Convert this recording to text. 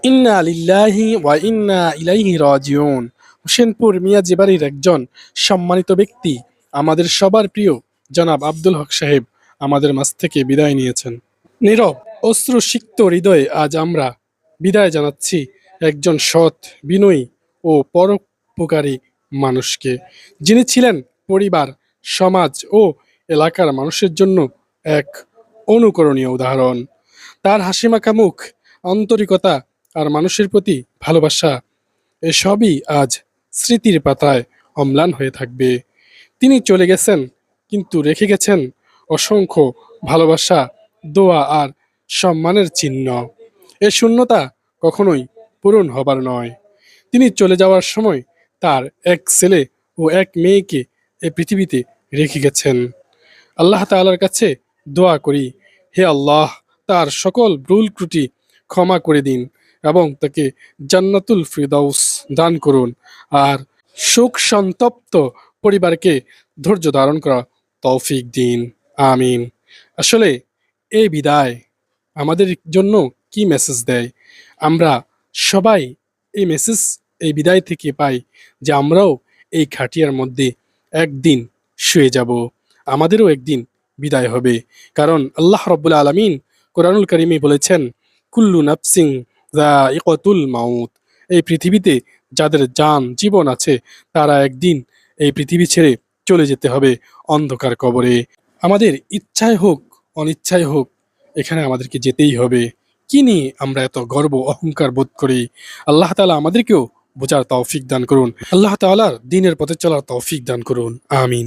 ইন্না লিল্লাহি ওয়া ইন্না ইলাইহি রাজিউন। হোসেনপুর মিয়াজি বাড়ির একজন সম্মানিত ব্যক্তি, আমাদের সবার প্রিয় জনাব আব্দুল হক সাহেব আমাদের মাঝ থেকে বিদায় নিয়েছেন। নীরব অশ্রুসিক্ত হৃদয়ে আজ আমরা বিদায় জানাচ্ছি একজন সৎ, বিনয়ী ও পরোপকারী মানুষকে, যিনি ছিলেন পরিবার, সমাজ ও এলাকার মানুষের জন্য এক অনুকরণীয় উদাহরণ। তার হাসিমাখা মুখ, আন্তরিকতা আর মানুষের প্রতি ভালোবাসা, এসবই আজ স্মৃতির পাতায় অম্লান হয়ে থাকবে। তিনি চলে গেছেন, কিন্তু রেখে গেছেন অসংখ্য ভালোবাসা, দোয়া আর সম্মানের চিহ্ন। এ শূন্যতা কখনোই পূরণ হবার নয়। তিনি চলে যাওয়ার সময় তার এক ছেলে ও এক মেয়েকে এ পৃথিবীতে রেখে গেছেন। আল্লাহ তাআলার কাছে দোয়া করি, হে আল্লাহ, তার সকল ভুল ত্রুটি ক্ষমা করে দিন এবং তাকে জান্নাতুল ফিরদাউস দান করুন, আর শোক সন্তপ্ত পরিবারকে ধৈর্য ধারণ করা তৌফিক দিন। আমিন। আসলে এই বিদায় আমাদের জন্য কি মেসেজ দেয়? আমরা সবাই এই মেসেজ, এই বিদায় থেকে পাই যে আমরাও এই খাটিয়ার মধ্যে একদিন শুয়ে যাব, আমাদেরও একদিন বিদায় হবে। কারণ আল্লাহ রাব্বুল আলামিন কোরআনুল কারিমে বলেছেন, কুল্লু নাফসিন যায়িকাতুল মাউত। এই পৃথিবীতে যাদের জান জীবন আছে, তারা একদিন এই পৃথিবী ছেড়ে চলে যেতে হবে অন্ধকার কবরে। আমাদের ইচ্ছায় হোক অনিচ্ছায় হোক, এখানে আমাদেরকে যেতেই হবে। কি নিয়ে আমরা এত গর্ব অহংকার বোধ করি? আল্লাহ তাআলা আমাদেরকেও বোঝার তৌফিক দান করুন। আল্লাহ তাআলার দ্বীনের পথে চলার তৌফিক দান করুন। আমিন।